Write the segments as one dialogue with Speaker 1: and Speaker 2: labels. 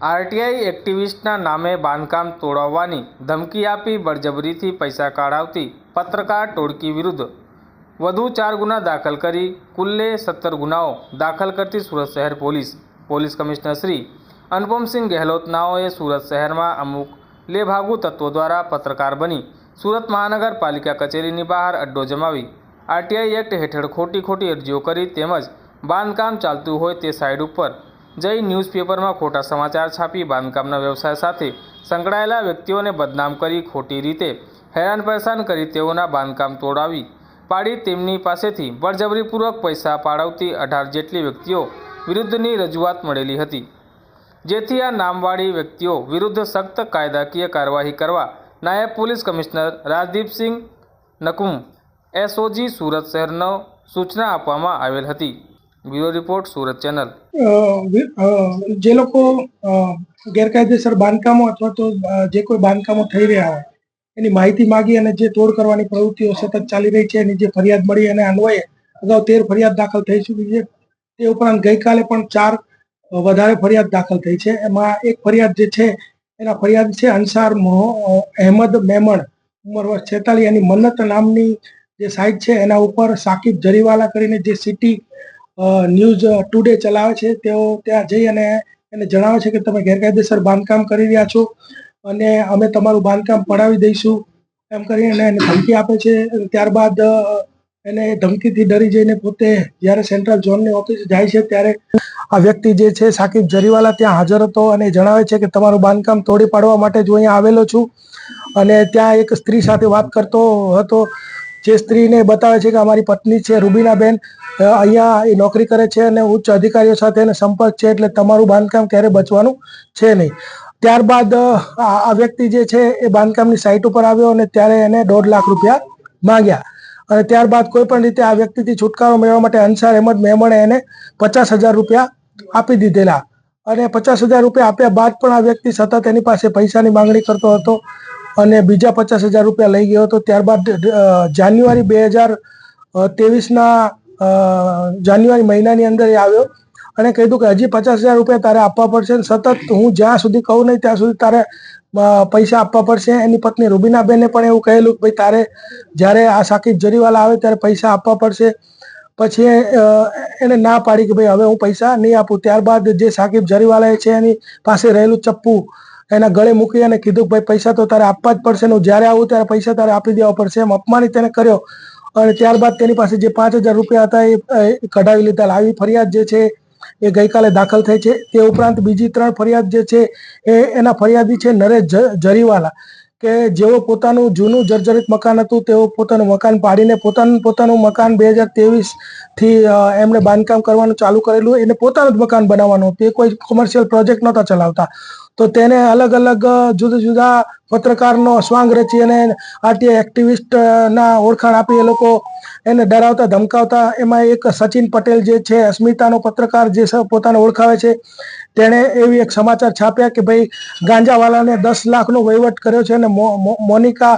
Speaker 1: RTI એક્ટિવિસ્ટના નામે બાંધકામ તોડાવવાની ધમકી આપી બળજબરીથી પૈસા કાઢાવતી પત્રકાર ટોળકી વિરુદ્ધ વધુ 4 ગુના દાખલ કરી કુલ્લે 17 ગુનાઓ દાખલ કરતી સુરત શહેર પોલીસ કમિશનર શ્રી અનુપમસિંહ ગેહલોતનાઓએ સુરત શહેરમાં અમુક લેભાગુ તત્વો દ્વારા પત્રકાર બની સુરત મહાનગરપાલિકા કચેરીની બહાર અડ્ડો જમાવી આરટીઆઈ એક્ટ હેઠળ ખોટી અરજીઓ કરી તેમજ બાંધકામ ચાલતું હોય તે સાઇડ ઉપર જઈ ન્યૂઝપેપરમાં ખોટા સમાચાર છાપી બાંધકામના વ્યવસાય સાથે સંકળાયેલા વ્યક્તિઓને બદનામ કરી ખોટી રીતે હેરાન પરેશાન કરી તેઓના બાંધકામ તોડાવી પાડી તેમની પાસેથી બળજબરીપૂર્વક પૈસા પાડવતી 18 જેટલી વ્યક્તિઓ વિરુદ્ધની રજૂઆત મળેલી હતી, જેથી આ નામવાળી વ્યક્તિઓ વિરુદ્ધ સખ્ત કાયદાકીય કાર્યવાહી કરવા નાયબ police commissioner Rajdeepsinh Nakum SOG Surat શહેરનો સૂચના આપવામાં આવેલ હતી। Bureau report Surat channel.
Speaker 2: જે લોકો ગેરકાયદેસર બાંધકામો અથવા તો જે કોઈ બાંધકામો થઈ રહ્યા હોય એની માહિતી માગી અને જે તોડ કરવાની પ્રવૃત્તિઓ સતત ચાલી રહી છે એની જે ફરિયાદ મળી અને અન્વયે અગાઉ 13 ફરિયાદ દાખલ થઈ ચૂકી છે। તે ઉપરાંત ગઈકાલે પણ 4 વધારે ફરિયાદ દાખલ થઈ છે। એમાં એક ફરિયાદ જે છે એના ફરિયાદ છે અંસાર અહેમદ મેમણ, ઉંમર વર્ષ 46, એની મન્નત નામની જે સાઇટ છે એના ઉપર સાકિબ જરીવાલા કરીને જે સિટી ન્યૂઝ ટુડે ચલાવે છે તેઓ ત્યાં જઈ અને એને જણાવે છે કે તમે ગેરકાયદેસર બાંધકામ કરી રહ્યા છો અને અમે તમારું બાંધકામ પડાવી દઈશું એમ કરીને એને ધમકી આપે છે। ત્યારબાદ એને ધમકીથી ડરી જઈને પોતે જ્યારે સેન્ટ્રલ ઝોનની ઓફિસ જાય છે ત્યારે આ વ્યક્તિ જે છે સાકિબ જરીવાલા ત્યાં હાજર હતો અને જણાવે છે કે તમારું બાંધકામ તોડી પાડવા માટે જો અહીંયા આવેલો છું અને ત્યાં એક સ્ત્રી સાથે વાત કરતો હતો, જે સ્ત્રીને બતાવે છે કે અમારી પત્ની છે રૂબીનાબેન, અહીંયા એ નોકરી કરે છે અને ઉચ્ચ અધિકારીઓ સાથે એને સંપર્ક છે એટલે તમારું બાંધકામ ક્યારે બચવાનું છે નહીં। ત્યારબાદ આ વ્યક્તિ જે છે એ બાંધકામની સાઇટ ઉપર આવ્યો અને ત્યારે એને 1.5 લાખ રૂપિયા માંગ્યા અને ત્યારબાદ કોઈ પણ રીતે આ વ્યક્તિથી છુટકારો મેળવવા માટે અંસાર અહેમદ મેમણે એને 50,000 રૂપિયા આપી દીધેલા અને 50,000 રૂપિયા આપ્યા બાદ પણ આ વ્યક્તિ સતત એની પાસે પૈસાની માંગણી કરતો હતો અને બીજા 50,000 રૂપિયા લઈ ગયો હતો। ત્યારબાદ જાન્યુઆરી 2023ના જાન્યુઆરી મહિનાની અંદર એ આવ્યો અને કીધું કે હજી 50,000 રૂપિયા તારે આપવા પડશે, સતત હું જ્યાં સુધી કહું નહીં ત્યાં સુધી તારે પૈસા આપવા પડશે। એની પત્ની રૂબીનાબેને પણ એવું કહેલું કે ભાઈ તારે જ્યારે આ સાકિબ જરીવાલા આવે ત્યારે પૈસા આપવા પડશે। પછી એને ના પાડી કે ભાઈ હવે હું પૈસા નહીં આપું। ત્યારબાદ જે સાકિબ જરીવાલા છે એની પાસે રહેલું ચપ્પુ એના ગળે મૂકી અને કીધું કે ભાઈ પૈસા તો તારે આપવા જ પડશે ને હું જ્યારે આવું ત્યારે પૈસા તારે આપી દેવા પડશે, એમ અપમાનિત તેને કર્યો અને ત્યારબાદ તેની પાસે જે 5,000 રૂપિયા હતા એ કઢાવી લીધા। આવી ફરિયાદ જે છે એ ગઈકાલે દાખલ થઈ છે। તે ઉપરાંત બીજી 3 ફરિયાદ જે છે એના ફરિયાદી છે નરેશ જરીવાલા, કે જેઓ પોતાનું જૂનું જર્જરિત મકાન હતું તેઓ પોતાનું મકાન પાડીને પોતાનું મકાન 2023થી એમણે બાંધકામ કરવાનું ચાલુ કરેલું। એને પોતાનું જ મકાન બનાવવાનું, તે કોઈ કોમર્શિયલ પ્રોજેક્ટ નહોતા ચલાવતા, તો તેને અલગ અલગ જુદા પત્રકારનો સ્વાંગ રચી અને આરટીઆઈ એક્ટિવિસ્ટના ઓળખાણ આપી એ લોકો એને ડરાવતા ધમકાવતા। એમાં એક સચિન પટેલ જે છે અસ્મિતાનો પત્રકાર જે પોતાને ઓળખાવે છે, તેણે એવી એક સમાચાર છાપ્યા કે ભાઈ ગાંજાવાલાને 10 લાખનો વહીવટ કર્યો છે અને મોનિકા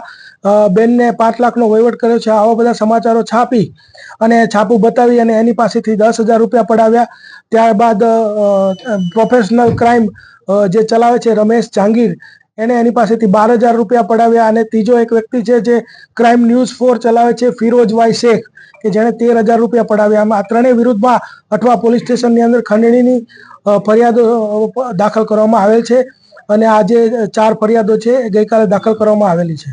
Speaker 2: બેનને 5 લાખનો વહીવટ કર્યો છે। આવા બધા સમાચારો છાપી અને છાપું બતાવી અને એની પાસેથી 10,000 રૂપિયા પડાવ્યા। ત્યારબાદ પ્રોફેશનલ ક્રાઇમ જે ચલાવે છે રમેશ જાંગીર, એને એની પાસેથી 12,000 રૂપિયા પડાવ્યા અને ત્રીજો એક વ્યક્તિ છે જે ક્રાઇમ ન્યૂઝ 4 ચલાવે છે ફિરોઝભાઈ શેખ, કે જેણે 13,000 રૂપિયા પડાવ્યા। આ ત્રણેય વિરુદ્ધમાં અઠવા પોલીસ સ્ટેશનની અંદર ખંડણીની ફરિયાદો દાખલ કરવામાં આવેલ છે અને આ જે 4 ફરિયાદો છે એ ગઈકાલે દાખલ કરવામાં આવેલી છે।